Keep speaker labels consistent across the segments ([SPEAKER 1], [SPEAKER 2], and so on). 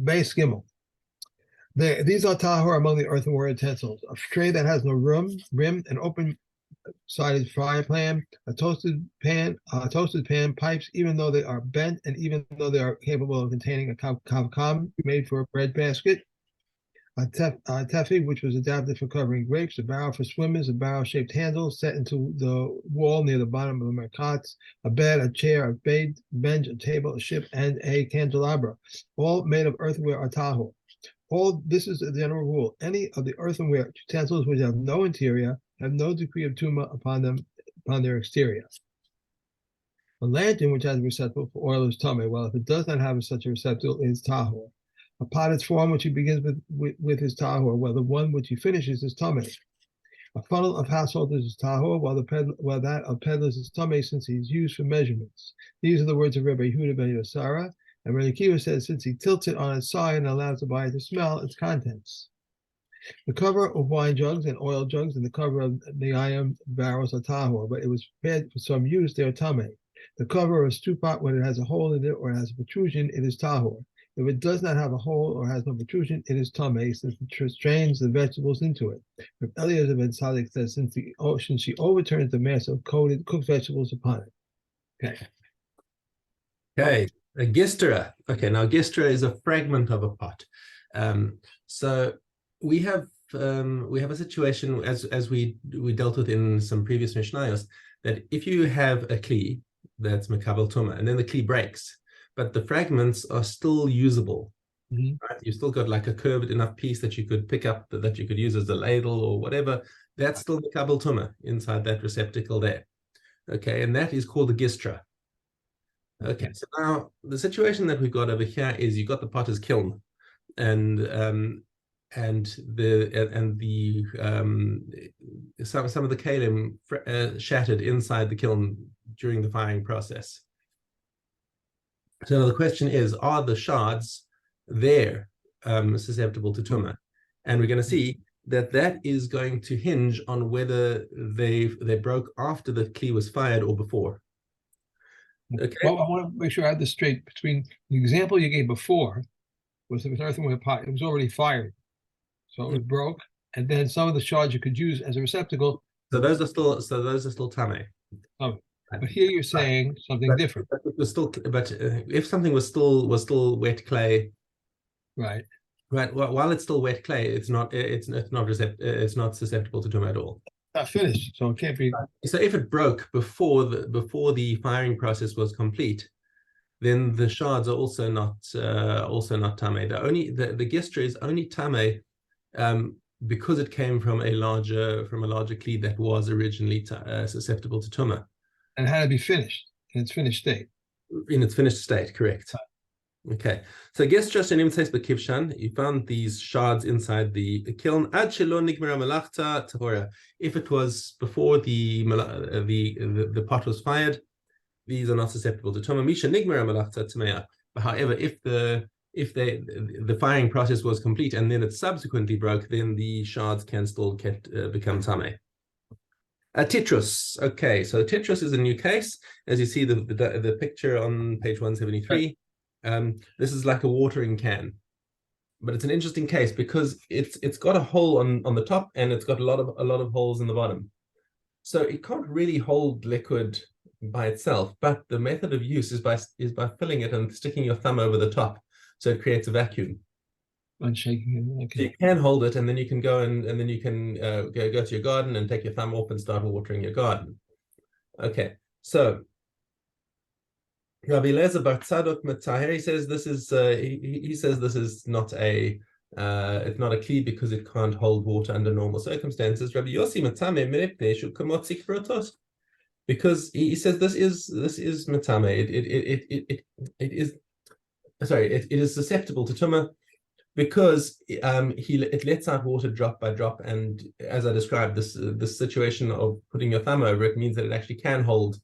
[SPEAKER 1] Base Gimel. These are tahor among the earthenware utensils: a tray that has no rim, an open-sided fry pan, a toasted pan, pipes, even though they are bent and even though they are capable of containing a kavkam made for a bread basket, a tefi, which was adapted for covering grapes, a barrel for swimmers, a barrel-shaped handle set into the wall near the bottom of the merkats, a bed, a chair, a bench, a table, a ship, and a candelabra, all made of earthenware or tahor. All this is a general rule. Any of the earthenware utensils which have no interior have no degree of tuma upon their exterior. A lantern which has a receptacle for oil is tame, while if it does not have such a receptacle, it is tahor. A potted form which he begins with his tahor, while the one which he finishes is tame. A funnel of householders is tahor, while that of peddlers is tame, since he is used for measurements. These are the words of Rabbi Yehuda ben Yosara, and Rabbi Akiva says since he tilts it on its side and allows the buyer to smell its contents. The cover of wine jugs and oil jugs and the cover of the iron barrels are tahor, but it was prepared for some use, they are tame. The cover of a stew pot, when it has a hole in it or it has a protrusion, it is tahor. If it does not have a hole or has no protrusion, it is tame, since it strains the vegetables into it. If Eliezer ben Sadik says, since she overturns the mass of cooked vegetables upon it.
[SPEAKER 2] Okay. A gistra. Okay, now gistra is a fragment of a pot. So we have a situation as we dealt with in some previous Mishnayos, that if you have a kli that's mekabel tuma, and then the kli breaks, but the fragments are still usable. Right? You still got like a curved enough piece that you could pick up, that you could use as a ladle or whatever. That's still mekabel tuma inside that receptacle there. Okay, and that is called a gistra. Okay, so now the situation that we've got over here is you've got the potter's kiln, and some of the Keilim shattered inside the kiln during the firing process. So the question is, are the shards there susceptible to tumah? And we're going to see that is going to hinge on whether they broke after the kli was fired or before. Okay.
[SPEAKER 1] Well, I want to make sure I have this straight. Between the example you gave before was the earthenware pot; it was already fired, so it broke, and then some of the shards you could use as a receptacle.
[SPEAKER 2] So those are still tame.
[SPEAKER 1] Oh, but here you're saying something different.
[SPEAKER 2] But it was still, if something was still wet clay,
[SPEAKER 1] right?
[SPEAKER 2] Well, while it's still wet clay, it's not susceptible to tumah at all.
[SPEAKER 1] Not finished, so it can't be.
[SPEAKER 2] So if it broke before the firing process was complete, then the shards are also not tame. The gistra is only tame because it came from a larger kli that was originally susceptible to tumah.
[SPEAKER 1] And had to be finished in its finished state.
[SPEAKER 2] In its finished state, correct. Okay, so gistra shenim says bekivshan. You found these shards inside the kiln. Ad shelo nigmara melachta tahora. If it was before the pot was fired, these are not susceptible to tumah. Misha nigmara melachta tameya. However, if the firing process was complete and then it subsequently broke, then the shards can still become tameh. Titrus. Okay, so titrus is a new case. As you see the picture on page 173. This is like a watering can, but it's an interesting case because it's got a hole on the top and it's got a lot of holes in the bottom, so it can't really hold liquid by itself. But the method of use is by filling it and sticking your thumb over the top, so it creates a vacuum.
[SPEAKER 1] And shaking it. Okay.
[SPEAKER 2] So you can hold it, and then you can go and then you can go to your garden and take your thumb off and start watering your garden. Okay, so Rabbi Eliezer bar Tzadok Metaher, he says this is he says this is not a it's not a kli because it can't hold water under normal circumstances. Rabbi Yossi Metame Mirepne should come out sikrotos, because he says this is metame. It is susceptible to tumah because it lets out water drop by drop, and as I described, this situation of putting your thumb over it means that it actually can hold.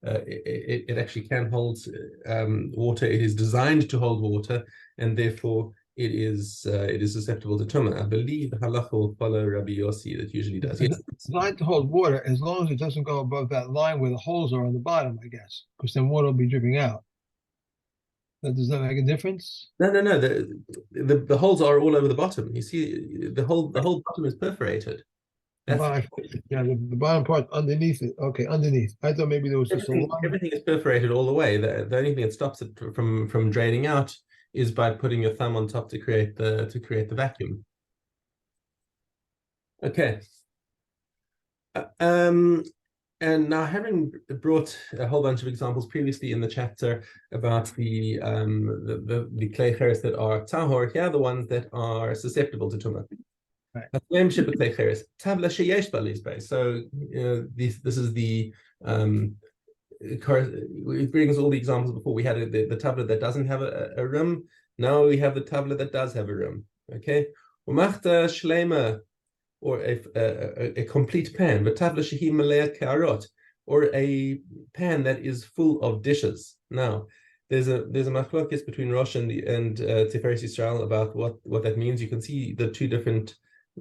[SPEAKER 2] It actually can hold water. It is designed to hold water, and therefore it is susceptible to tumah. I believe the halacha will follow Rabbi Yossi that usually does. Yes.
[SPEAKER 1] It's designed to hold water as long as it doesn't go above that line where the holes are on the bottom, I guess, because then water will be dripping out. That does not make a difference.
[SPEAKER 2] No. The holes are all over the bottom. You see, the whole bottom is perforated.
[SPEAKER 1] The
[SPEAKER 2] That's
[SPEAKER 1] the bottom part underneath it. Okay, underneath. I thought maybe there was just a line.
[SPEAKER 2] everything is perforated all the way. The only thing that stops it from draining out is by putting your thumb on top to create the vacuum. Okay. And now, having brought a whole bunch of examples previously in the chapter about the clay cheres that are tahor, here are the ones that are susceptible to tumah.
[SPEAKER 1] Right.
[SPEAKER 2] So this is the it brings all the examples before. We had the tablet that doesn't have a rim. Now we have the tablet that does have a rim. Okay, umachta shlema, or a complete pan, or a pan that is full of dishes. Now, there's a machlokes between Rosh and Tiferes Yisrael about what that means. You can see the two different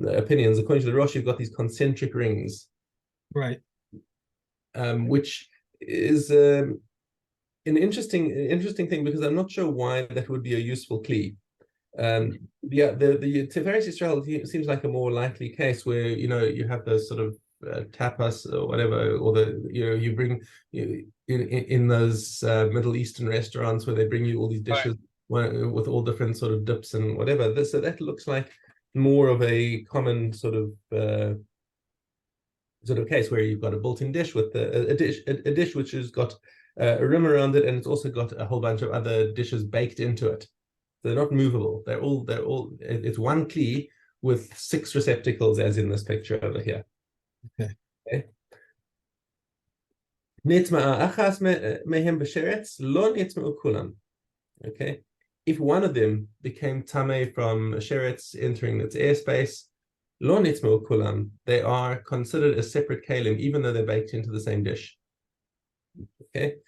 [SPEAKER 2] opinions. According to the Rosh, you've got these concentric rings,
[SPEAKER 1] Right.
[SPEAKER 2] Which is an interesting thing, because I'm not sure why that would be a useful kli. The Tiferes Yisrael seems like a more likely case where you have those sort of tapas or whatever, or you bring in those Middle Eastern restaurants where they bring you all these dishes with all different sort of dips and whatever. So that looks like more of a common sort of case where you've got a built-in dish with a dish which has got a rim around it, and it's also got a whole bunch of other dishes baked into it. They're not movable. They're all. It's one kli with 6 receptacles, as in this picture over here.
[SPEAKER 1] Okay.
[SPEAKER 2] Okay. If one of them became tameh from sheretz entering its airspace, lo nitzmeu kulam, they are considered a separate keilim, even though they're baked into the same dish. Okay.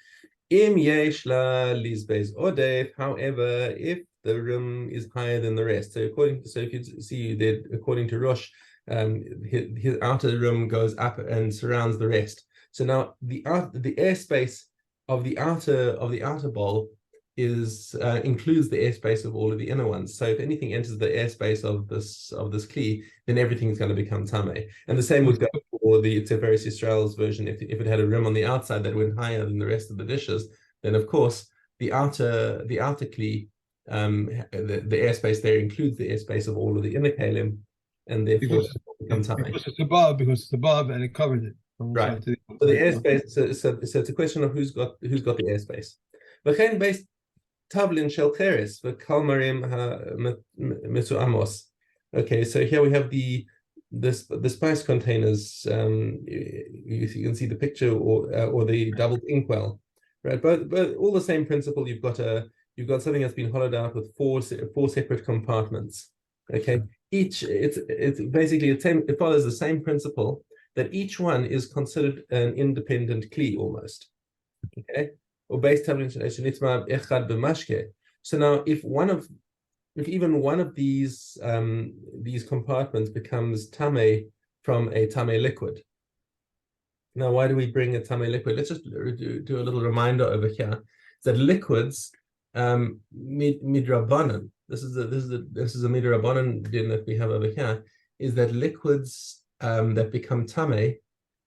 [SPEAKER 2] Im yesh la lisbeis odef, however, if the rim is higher than the rest. So if you see that according to Rosh, his outer rim goes up and surrounds the rest. So now the airspace of the outer bowl includes the airspace of all of the inner ones. So if anything enters the airspace of this kli, then everything is going to become tameh. And the same would go for the Tiferes Yisrael's version. If it had a rim on the outside that went higher than the rest of the dishes, then of course the outer kli, the airspace there includes the airspace of all of the inner keilim, and therefore becomes tameh.
[SPEAKER 1] Because it's above, and it covered it.
[SPEAKER 2] Right. So the airspace. So it's a question of who's got the airspace. V'chein based tablin shel cheres v'kalmarim mesuamos. Okay, so here we have the spice containers. You can see the picture, or the doubled inkwell, right? But all the same principle. You've got something that's been hollowed out with four separate compartments. Okay, it's basically the same. It follows the same principle, that each one is considered an independent kli almost. Okay, or based on echad b'mashke. So now, if even one of these compartments becomes tameh from a tameh liquid. Now, why do we bring a tameh liquid? Let's just do a little reminder over here that liquids, midrabanan. This is a midrabanan din that we have over here, is that liquids that become tameh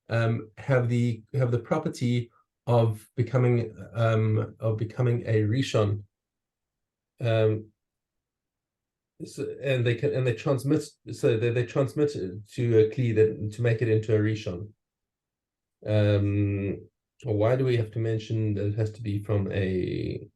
[SPEAKER 2] have the property of becoming a rishon, and they transmit. So they transmit to a kli to make it into a rishon. Why do we have to mention that it has to be from a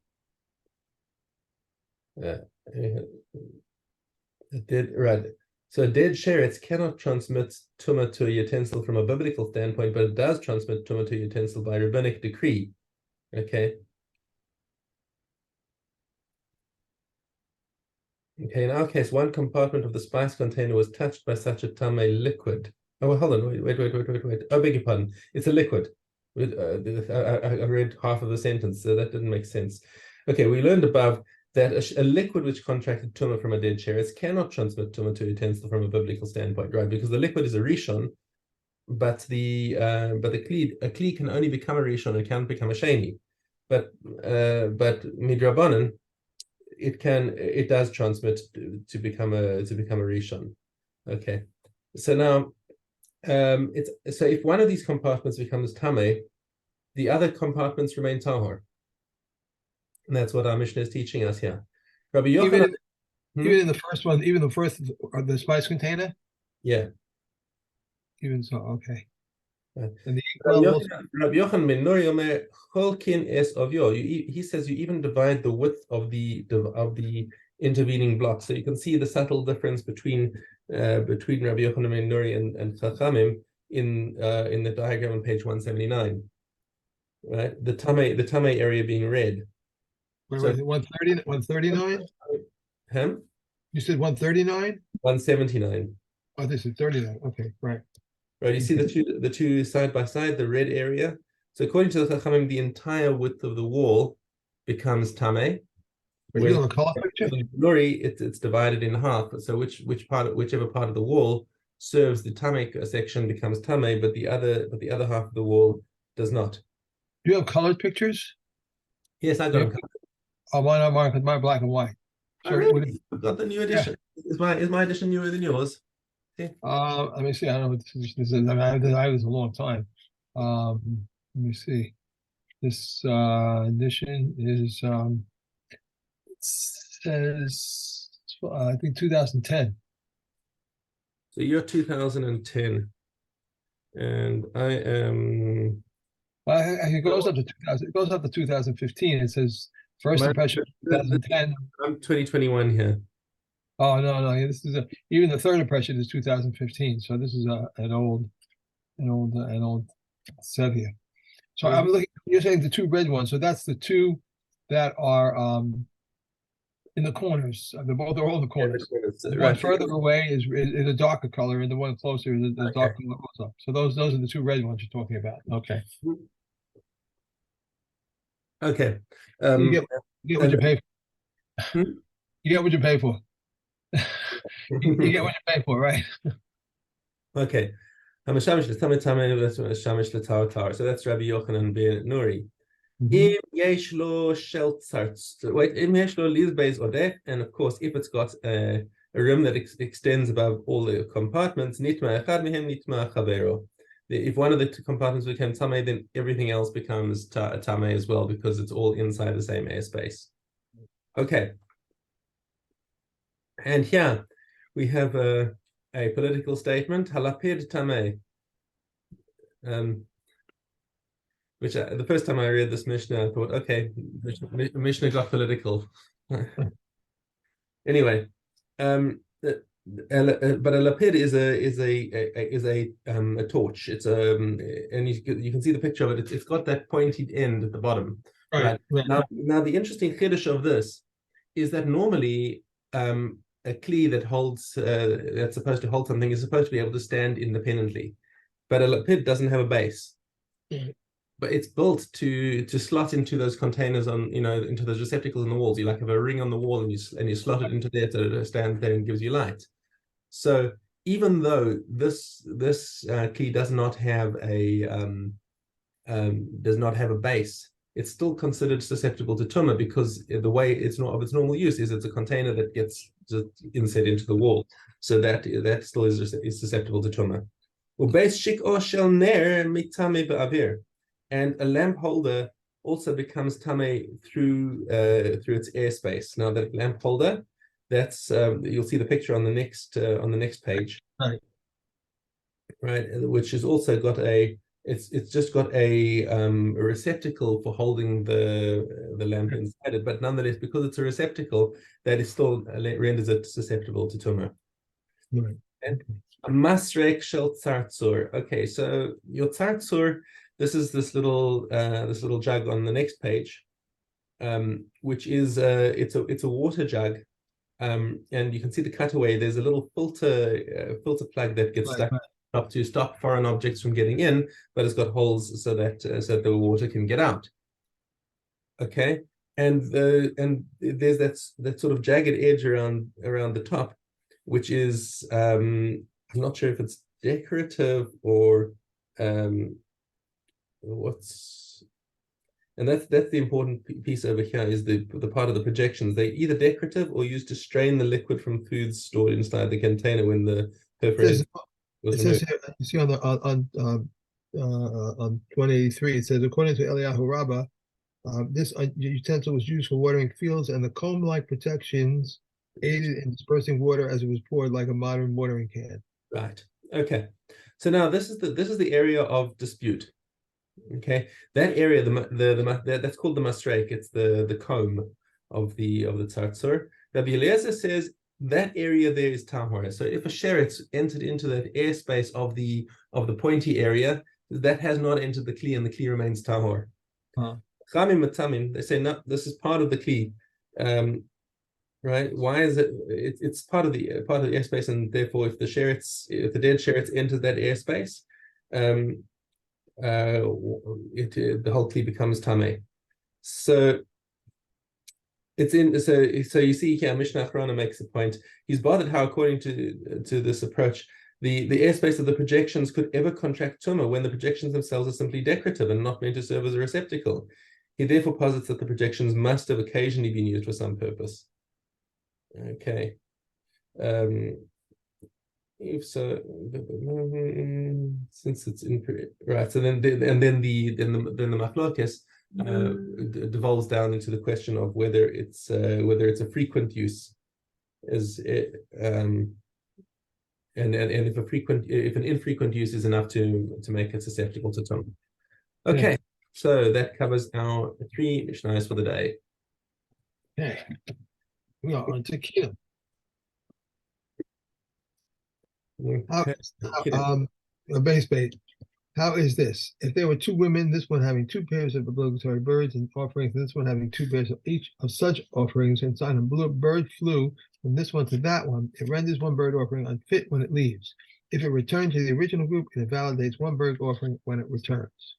[SPEAKER 2] dead, right? So a dead sheretz cannot transmit tumah to a utensil from a biblical standpoint, but it does transmit tumah to a utensil by rabbinic decree. Okay. Okay, in our case, one compartment of the spice container was touched by such a tameh liquid. Oh, well, hold on, wait. Oh, beg your pardon. It's a liquid. I read half of the sentence, so that didn't make sense. Okay, we learned above that a liquid which contracted tumah from a dead sheretz cannot transmit tumah to a utensil from a biblical standpoint, right? Because the liquid is a rishon, but a kli can only become a rishon, it can't become a sheni. But midrabanan, it does transmit to become a rishon. Okay, so now so if one of these compartments becomes tameh, the other compartments remain tahor, and that's what our Mishnah is teaching us here. Rabbi Yochanan,
[SPEAKER 1] even in the first one, even the first the spice container.
[SPEAKER 2] Yeah.
[SPEAKER 1] Even so, okay.
[SPEAKER 2] Right.
[SPEAKER 1] And the
[SPEAKER 2] Rabbi Yochanan ben Nuri Omer Cholkin es ovyo. He says you even divide the width of the intervening blocks, so you can see the subtle difference between Rabbi Yochanan ben Nuri and Chachamim in the diagram on page 179. Right, the tamei area being red.
[SPEAKER 1] So 130, 139. You said 139.
[SPEAKER 2] 179.
[SPEAKER 1] Oh, this is 39. Okay, right.
[SPEAKER 2] Right, you see the two side by side, the red area. So according to the Chachamim, the entire width of the wall becomes tamei.
[SPEAKER 1] Whereas on the color picture,
[SPEAKER 2] Nuri, it's divided in half. So whichever part of the wall serves the tamei section becomes tamei, but the other half of the wall does not.
[SPEAKER 1] Do you have colored pictures?
[SPEAKER 2] Yes, I got them.
[SPEAKER 1] Oh, mine black and white.
[SPEAKER 2] So really? I've got the new edition. Yeah. Is my edition newer than yours?
[SPEAKER 1] See? Let me see. I don't know what this edition is. I mean, I had this a long time. Let me see. This edition is it says I think 2010.
[SPEAKER 2] So you're 2010, and I am.
[SPEAKER 1] It goes up to 2000. It goes up to 2015. It says first impression 2010.
[SPEAKER 2] I'm 2021 here.
[SPEAKER 1] Oh no! This is even the third impression is 2015. So this is an old set here. So I'm looking. You're saying the two red ones. So that's the two that are in the corners. They're all in the corners. The one further away is a darker color, and the one closer is the darker color also. So those are the two red ones you're talking about. Okay.
[SPEAKER 2] Okay.
[SPEAKER 1] You get what you pay for. You get what you pay for. You get what you pay for, right?
[SPEAKER 2] Okay. So that's Rabbi Yochanan ben Nuri. And of course, if it's got a room that extends above all the compartments, if one of the two compartments becomes tamei, then everything else becomes tamei as well, because it's all inside the same airspace. Okay. And here we have a political statement, halapid tamei. Which the first time I read this Mishnah, I thought, okay, Mishnah got political. Anyway, but a lapid is a torch. It's and you can see the picture of it. It's got that pointed end at the bottom. Right. Now the interesting chiddush of this is that normally a kli that holds that's supposed to hold something is supposed to be able to stand independently, but a lapid doesn't have a base. But it's built to slot into those containers into those receptacles on the walls. You have a ring on the wall and you slot it into there to stand there and gives you light. So even though this key does not have a base, it's still considered susceptible to tumah, because the way it's not of its normal use is it's a container that gets just inset into the wall. So that still is susceptible to tumah. Well, base shik or shel ner mitame ba'avir. And a lamp holder also becomes tamei through its airspace. Now that lamp holder, that's you'll see the picture on the next page, right? Which has also got it's just got a receptacle for holding the lamp inside it, but nonetheless, because it's a receptacle, that is still renders it susceptible to tumah.
[SPEAKER 1] Right.
[SPEAKER 2] And a masrek shel tzartzur. Okay, so your tzartzur. This is this little jug on the next page, which is it's a water jug, and you can see the cutaway. There's a little filter plug that gets stuck up to stop foreign objects from getting in, but it's got holes so that the water can get out. Okay, and there's that sort of jagged edge around the top, which is I'm not sure if it's decorative or And that's the important piece over here is the part of the projections. They're either decorative or used to strain the liquid from foods stored inside the container when the perforated was
[SPEAKER 1] It says
[SPEAKER 2] removed.
[SPEAKER 1] here, you see on 2083, it says according to Eliyahu Rabbah, this utensil was used for watering fields, and the comb-like protections aided in dispersing water as it was poured like a modern watering can.
[SPEAKER 2] Right. Okay. So now this is the area of dispute. Okay, that area, that's called the masrek. It's the comb of the tzatzur. Rabbi Eliezer says that area there is tahor. So if a sheretz entered into that airspace of the pointy area, that has not entered the kli, and the kli remains tahor. Chamim matamim, they say no, this is part of the kli. Right? Why is it? It's part of the airspace, and therefore, if the dead sheretz enters that airspace, the whole kli becomes tameh. So it's in. So you see here, Mishna Achrona makes a point. He's bothered how, according to this approach, the airspace of the projections could ever contract tumah when the projections themselves are simply decorative and not meant to serve as a receptacle. He therefore posits that the projections must have occasionally been used for some purpose. Okay. If so, since it's in right, so then the machlokes devolves down into the question of whether it's a frequent use, as and if an infrequent use is enough to make it susceptible to tumah. Okay, yeah. So that covers our 3 mishnayos for the day.
[SPEAKER 1] Okay, we are on to Keilim. A base bait. How is this? If there were 2 women, this one having 2 pairs of obligatory birds and offerings, and this one having 2 pairs of each of such offerings, and a bird flew from this one to that one, it renders one bird offering unfit when it leaves. If it returned to the original group, it invalidates one bird offering when it returns.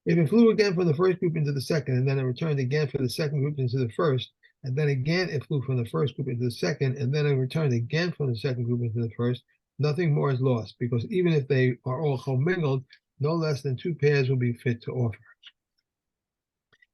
[SPEAKER 1] If it flew again from the first group into the second, and then it returned again for the second group into the first, and then again it flew from the first group into the second, and then it returned again from the second group into the first, nothing more is lost, because even if they are all commingled, no less than 2 pairs will be fit to offer.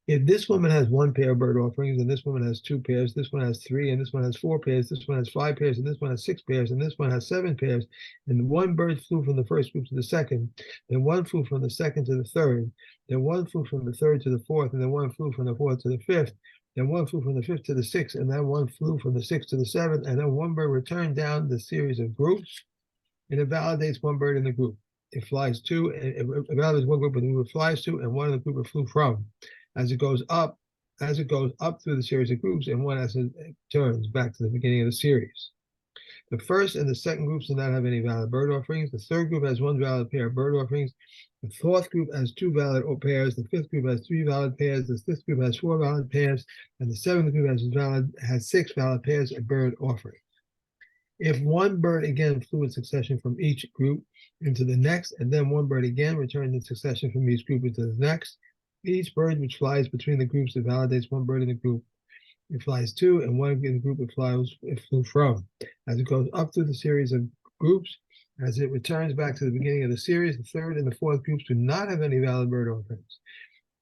[SPEAKER 1] If this woman has 1 pair of bird offerings, and this woman has 2 pairs, this one has 3, and this one has 4 pairs, this one has 5 pairs, and this one has 6 pairs, and this one has 7 pairs, and 1 bird flew from the first group to the second, then 1 flew from the second to the third, then 1 flew from the third to the fourth, and then 1 flew from the fourth to the fifth, then 1 flew from the fifth to the sixth, and then 1 flew from the sixth to the seventh, and then 1 bird returned down the series of groups, and it validates 1 bird in the group. It flies 2, and it validates 1 group, and the group flies to, and 1 of the group it flew from. As it goes up through the series of groups, and 1 as it turns back to the beginning of the series. The first and the second groups do not have any valid bird offerings. The third group has 1 valid pair of bird offerings. The fourth group has 2 valid pairs. The fifth group has 3 valid pairs. The sixth group has 4 valid pairs, and the seventh group has 6 valid pairs of bird offerings. If 1 bird again flew in succession from each group into the next, and then 1 bird again returned in succession from each group into the next, each bird which flies between the groups, it validates 1 bird in the group. It flies 2, and 1 in the group it flew from. As it goes up through the series of groups, as it returns back to the beginning of the series, the third and the fourth groups do not have any valid bird offerings.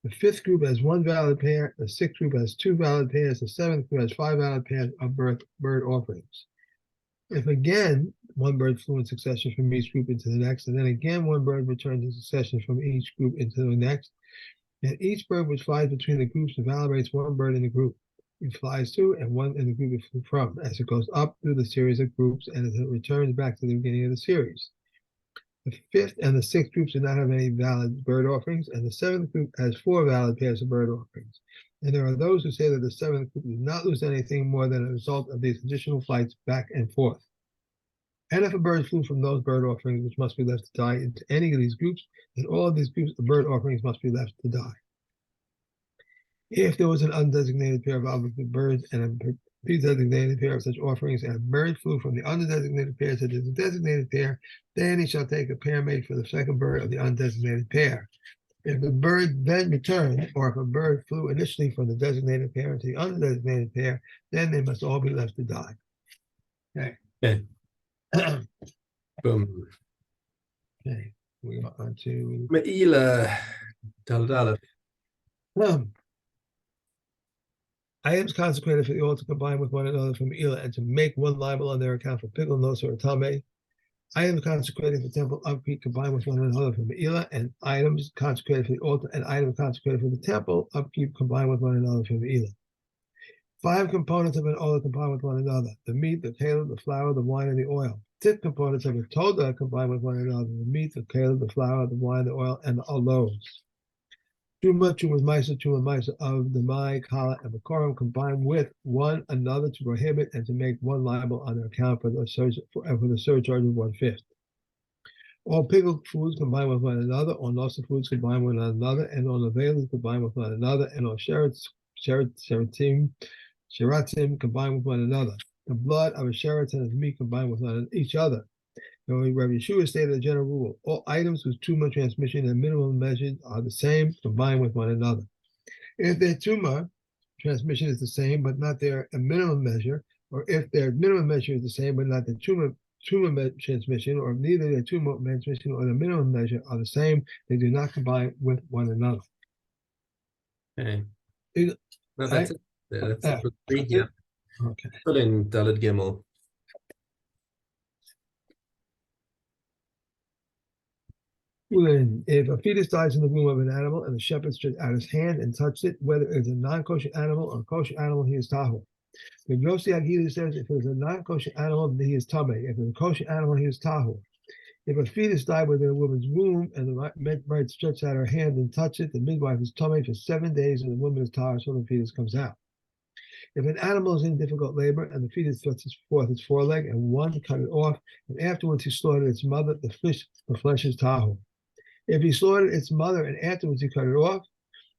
[SPEAKER 1] The fifth group has 1 valid pair. The sixth group has 2 valid pairs. The seventh group has 5 valid pairs of bird offerings. If again 1 bird flew in succession from each group into the next, and then again 1 bird returned in succession from each group into the next, and each bird which flies between the groups validates 1 bird in the group. It flies to, and 1 in the group it flew from, as it goes up through the series of groups, and as it returns back to the beginning of the series. The fifth and the sixth groups do not have any valid bird offerings, and the seventh group has 4 valid pairs of bird offerings. And there are those who say that the seventh group does not lose anything more than a result of these additional flights back and forth. And if a bird flew from those bird offerings which must be left to die into any of these groups, then all of these groups of bird offerings must be left to die. If there was an undesignated pair of obligate birds and a pre-designated pair of such offerings, and a bird flew from the undesignated pair to the designated pair, then he shall take a pair made for the second bird of the undesignated pair. If the bird then returned, or if a bird flew initially from the designated pair to the undesignated pair, then they must all be left to die. Okay.
[SPEAKER 2] Okay. Boom.
[SPEAKER 1] Okay. We are on to
[SPEAKER 2] Me'ila Daldala.
[SPEAKER 1] Items consecrated for the altar combine with one another from Elah and to make one liable on their account for pickle, nos, or tame. Items consecrated for temple upkeep combine with one another from Elah, and items consecrated for the altar and items consecrated for the temple upkeep combine with one another from Elah. 5 components of an olah combine with one another: the meat, the keilim, the flour, the wine, and the oil. 6 components of a todah combine with one another: the meat, the keilim, the flour, the wine, the oil, and the aloes. Truma, Misa of the Mai, Kala, and Bakorum combine with one another to prohibit and to make one liable on their account for the surcharge of 1/5. All pickled foods combine with one another, all nosa foods combine with one another, and all nevelas combine with one another, and all sheratim combine with one another. The blood of a sherat and of meat combine with each other. Rabbi Yeshua stated a general rule: all items with tumor transmission and minimum measures are the same, combined with one another. If their tumor transmission is the same, but not their minimum measure, or if their minimum measure is the same, but not the tumor transmission, or if neither their tumor transmission or the minimum measure are the same, they do not combine with one another.
[SPEAKER 2] Okay.
[SPEAKER 1] No,
[SPEAKER 2] that's it. That's it. Yeah.
[SPEAKER 1] Okay.
[SPEAKER 2] Put in Dalet Gimel.
[SPEAKER 1] If a fetus dies in the womb of an animal and the shepherd stretched out his hand and touched it, whether it's a non-kosher animal or a kosher animal, he is tahor. The Yossi Agili says if it's a non-kosher animal, then he is tameh. If it's a kosher animal, he is tahor. If a fetus died within a woman's womb and the midwife stretched out her hand and touched it, the midwife is tameh for 7 days and the woman is tahor, so the fetus comes out. If an animal is in difficult labor and the fetus thrust forth its foreleg and one cut it off, and afterwards he slaughtered its mother, the flesh is tahor. If he slaughtered its mother and afterwards he cut it off,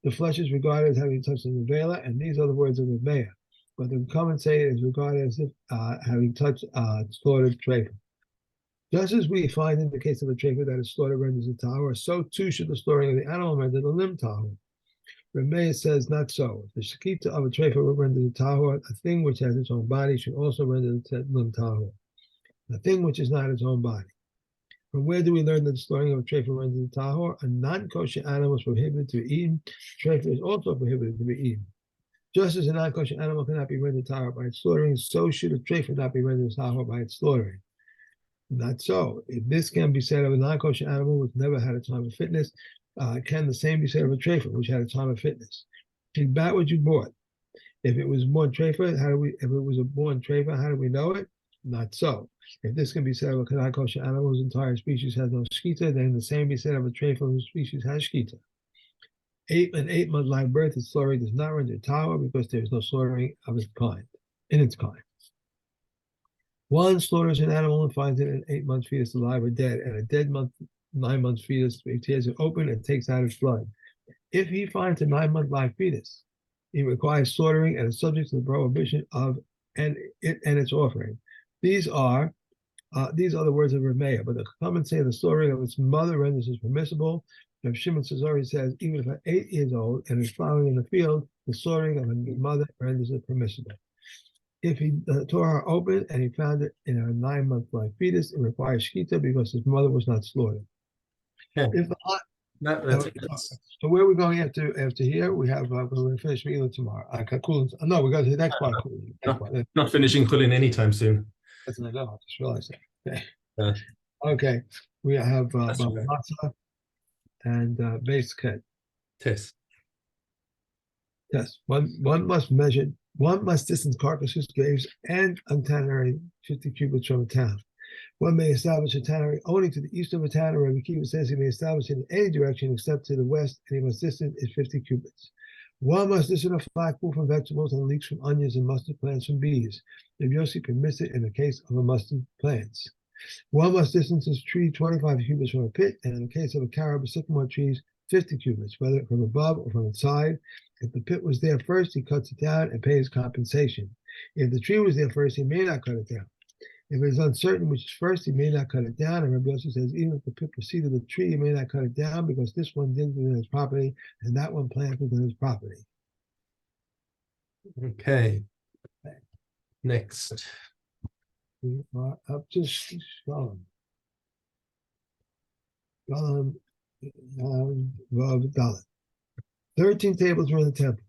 [SPEAKER 1] the flesh is regarded as having touched the nevela, and these are the words of the Meah. But the common say it is regarded as if having touched slaughtered treifa. Just as we find in the case of a treifa that a slaughter renders it tahor, so too should the slaughtering of the animal render the limb tahor. Meah says not so. If the shekita of a treifa renders it tahor, a thing which has its own body should also render the limb tahor. A thing which is not its own body. From where do we learn that the slaughtering of a treifa renders it tahor? A non-kosher animal is prohibited to be eaten. Treifa is also prohibited to be eaten. Just as a non-kosher animal cannot be rendered tahor by its slaughtering, so should a treifa not be rendered tahor by its slaughtering. Not so. If this can be said of a non-kosher animal which never had a time of fitness, can the same be said of a treifa which had a time of fitness? Take back what you bought. If it was born treifa, if it was a born treifa, how do we know it? Not so. If this can be said of a non-kosher animal whose entire species has no shkita, then the same be said of a treifa whose species has shkita. An 8-month live birth, its slaughtering does not render tahor because there is no slaughtering of its kind, in its kind. One slaughters an animal and finds it an 8-month fetus alive or dead, and a dead 9-month fetus, he tears it open and takes out its blood. If he finds a 9-month live fetus, he requires slaughtering and is subject to the prohibition of and its offering. These are the words of Rameya, but the comments say the slaughtering of its mother renders it permissible. Rav Shimon Sazori says even if at 8 years old and is plowing in the field, the slaughtering of his mother renders it permissible. If he tore her open and he found it in a 9-month live fetus, it requires shkita because his mother was not slaughtered.
[SPEAKER 2] Yeah.
[SPEAKER 1] If so where are we going after here? We have we're going to finish Mila tomorrow. No, we're going to the next part.
[SPEAKER 2] Not finishing Keilim anytime soon.
[SPEAKER 1] That's what I know. I just realized that. Okay.
[SPEAKER 2] Yeah.
[SPEAKER 1] Okay. We have
[SPEAKER 2] Right.
[SPEAKER 1] matzah and base cut.
[SPEAKER 2] Test.
[SPEAKER 1] Yes. One must distance carcasses, graves, and a tannery 50 cubits from a town. One may establish a tannery only to the east of a town, or Rabbi Kiva says he may establish it in any direction except to the west, and he must distance is 50 cubits. One must distance a flat pool from vegetables and leeks from onions and mustard plants from bees. Rabbi Yossi permits it in the case of a mustard plants. One must distance a tree 25 cubits from a pit, and in the case of a carob or sycamore trees, 50 cubits, whether from above or from its side. If the pit was there first, he cuts it down and pays compensation. If the tree was there first, he may not cut it down. If it is uncertain which is first, he may not cut it down. And Rabbi Yossi says, even if the pit preceded the tree, he may not cut it down because this one digged within his property and that one planted within his property.
[SPEAKER 2] Okay. Next.
[SPEAKER 1] We are up to Shalom. Shalom Vav Dalet. 13 tables were in the temple.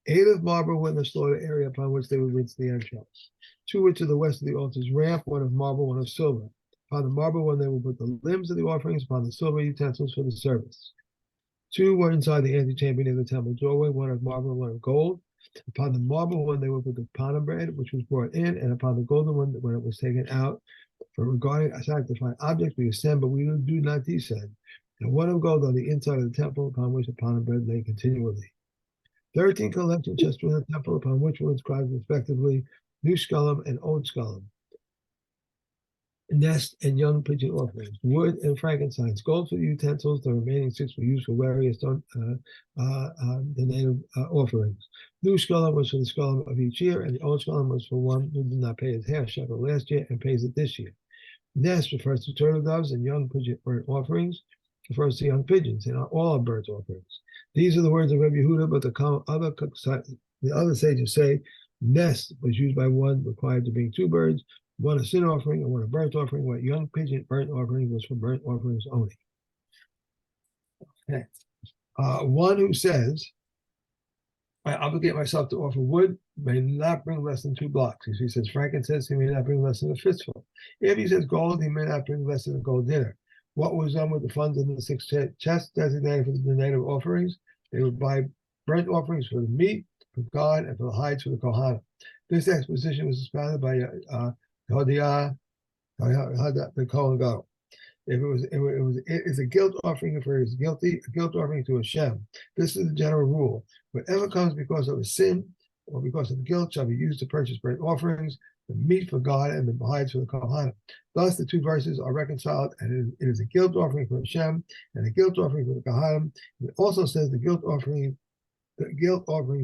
[SPEAKER 1] 8 of marble were in the slaughter area upon which they would reach the entrance. 2 were to the west of the altar's ramp, 1 of marble, 1 of silver. Upon the marble one they will put the limbs of the offerings, upon the silver utensils for the service. 2 were inside the antechamber near the temple doorway, 1 of marble, 1 of gold. Upon the marble one they will put the panna bread, which was brought in, and upon the golden one when it was taken out. For regarding a sanctified object, we ascend, but we do not descend. And 1 of gold on the inside of the temple, upon which the panna bread lay continually. 13 collection chests were in the temple, upon which were inscribed respectively new scullum and old scullum, nest and young pigeon offerings, wood and frankincense, gold for the utensils. The remaining 6 were used for various the native offerings. New scullum was for the scullum of each year, and the old scullum was for one who did not pay his half shekel last year and pays it this year. Nest refers to turtle doves, and young pigeon burnt offerings refers to young pigeons, and all are burnt offerings. These are the words of Rabbi Yehuda, but the other sages say nest was used by one required to bring 2 birds, 1 a sin offering and 1 a burnt offering, while young pigeon burnt offering was for burnt offerings only. Okay. One who says, I obligate myself to offer wood may not bring less than 2 blocks. If he says frankincense, he may not bring less than a fistful. If he says gold, he may not bring less than a gold dinner. What was done with the funds in the 6 chests designated for the native offerings? They would buy burnt offerings for the meat, for God, and for the hides for the Kohanim. This exposition was expounded by Hodiah, the Kohen Gadol. It is a guilt offering if it is guilty, a guilt offering to Hashem. This is the general rule. Whatever comes because of a sin or because of guilt shall be used to purchase burnt offerings, the meat for God, and the hides for the Kohanim. Thus, the 2 verses are reconciled, and it is a guilt offering for Hashem and a guilt offering for the Kohanim. It also says the guilt offerings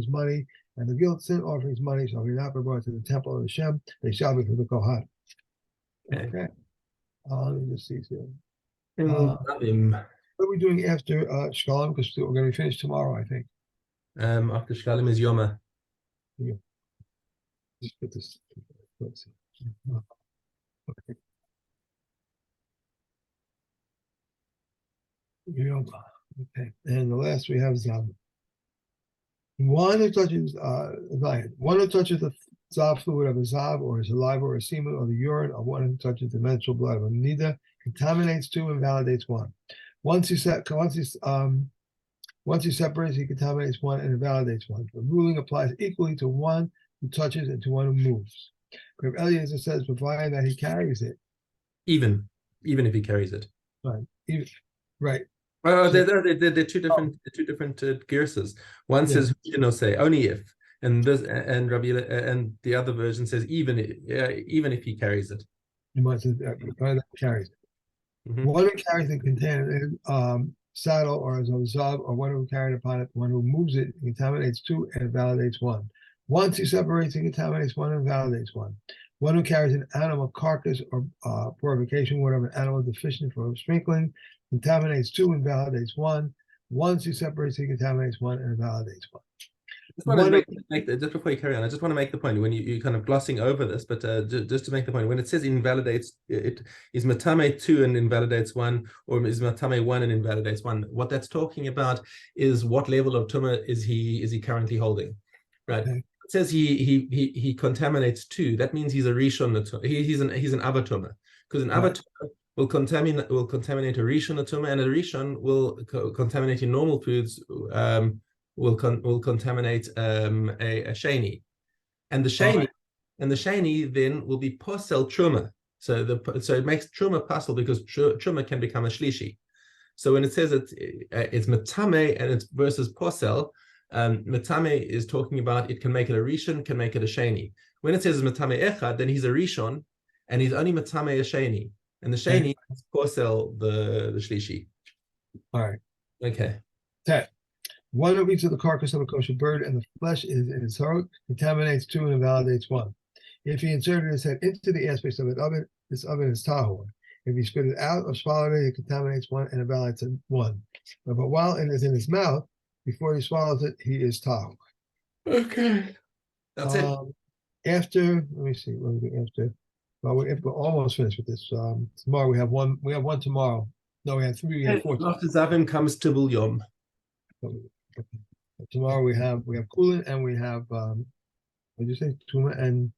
[SPEAKER 1] money and the guilt sin offerings money shall be not be brought to the temple of Hashem. They shall be for the Kohanim. Okay. Let me just see here. What are we doing after Shkalim? Because we're going to be finished tomorrow, I think.
[SPEAKER 2] After Shkalim is Yoma.
[SPEAKER 1] Yeah. Just put this. Let's see. Okay. Yoma. Okay. And the last we have is one who touches one who touches the zav fluid of a zav or a saliva or a semen or the urine, or one who touches the menstrual blood of a nida contaminates 2 and validates 1. Once he separates, he contaminates 1 and invalidates 1. The ruling applies equally to one who touches and to one who moves. Rabbi Eliezer says, provided that he carries it.
[SPEAKER 2] Even if he carries it.
[SPEAKER 1] Right. Right.
[SPEAKER 2] Oh, they're 2 different gears. One says, say only if, and this and Rabbi and the other version says even if he carries it.
[SPEAKER 1] You might say that carries it. Mm-hmm. One who carries the contaminated saddle or as a zav, or one who carried upon it, one who moves it contaminates 2 and validates 1. Once he separates, he contaminates 1 and validates 1. One who carries an animal carcass or purification, whatever an animal deficient for sprinkling, contaminates 2 and validates 1. Once he separates, he contaminates 1 and validates 1.
[SPEAKER 2] Just before you carry on, I just want to make the point when you're kind of glossing over this, but just to make the point, when it says invalidates, it is matame 2 and invalidates 1, or is matame 1 and invalidates 1. What that's talking about is what level of tumah is he currently holding, right? Okay. It says he contaminates 2. That means he's a rishon. He's an avatumah, because an avatumah will contaminate a rishon tumah, and a rishon will contaminate in normal foods. Will contaminate a sheni, and the sheni then will be posel truma. So it makes truma pasul because truma can become a shlishi. So when it says it's matame and it's versus posel, matame is talking about it can make it a rishon, can make it a sheni. When it says matame echad, then he's a rishon, and he's only matame a sheni, and the sheni is posel the shlishi.
[SPEAKER 1] All right.
[SPEAKER 2] Okay.
[SPEAKER 1] That. One who eats of the carcass of a kosher bird and the flesh is in his throat contaminates 2 and invalidates 1. If he inserted his head into the aspects of an oven, this oven is tahor. If he spit it out or swallowed it, it contaminates 1 and invalidates 1. But while it is in his mouth, before he swallows it, he is tahor.
[SPEAKER 2] Okay. That's it.
[SPEAKER 1] After, let me see, what we do after. Well, we're almost finished with this. Tomorrow we have one. We have one tomorrow. No, we have 3. We have 4.
[SPEAKER 2] After Zavim comes Tibul Yom.
[SPEAKER 1] Tomorrow we have Kulin and we have what did you say? Tuma and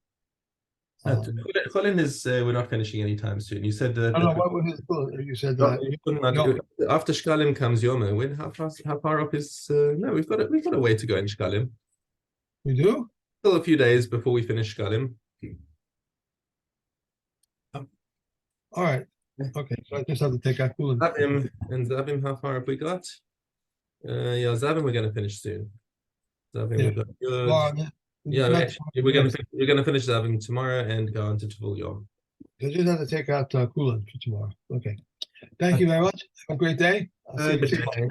[SPEAKER 2] Keilim is we're not finishing anytime soon. You said that.
[SPEAKER 1] I don't know what was his Kulin. You said
[SPEAKER 2] After Shkalim comes Yoma. When how far up is no, we've got a way to go in Shkalim.
[SPEAKER 1] We do?
[SPEAKER 2] Still a few days before we finish Shkalim.
[SPEAKER 1] All right. Okay, so I just have to take out Kulin.
[SPEAKER 2] Zavim, how far have we got? Yeah, Zavim we're gonna finish soon. Zavim we've got good.
[SPEAKER 1] Well,
[SPEAKER 2] We're gonna finish Zavim tomorrow and go on to Tvul Yom.
[SPEAKER 1] I just have to take out Kulin for tomorrow. Okay. Thank you very much. Have a great day. I'll see you tomorrow.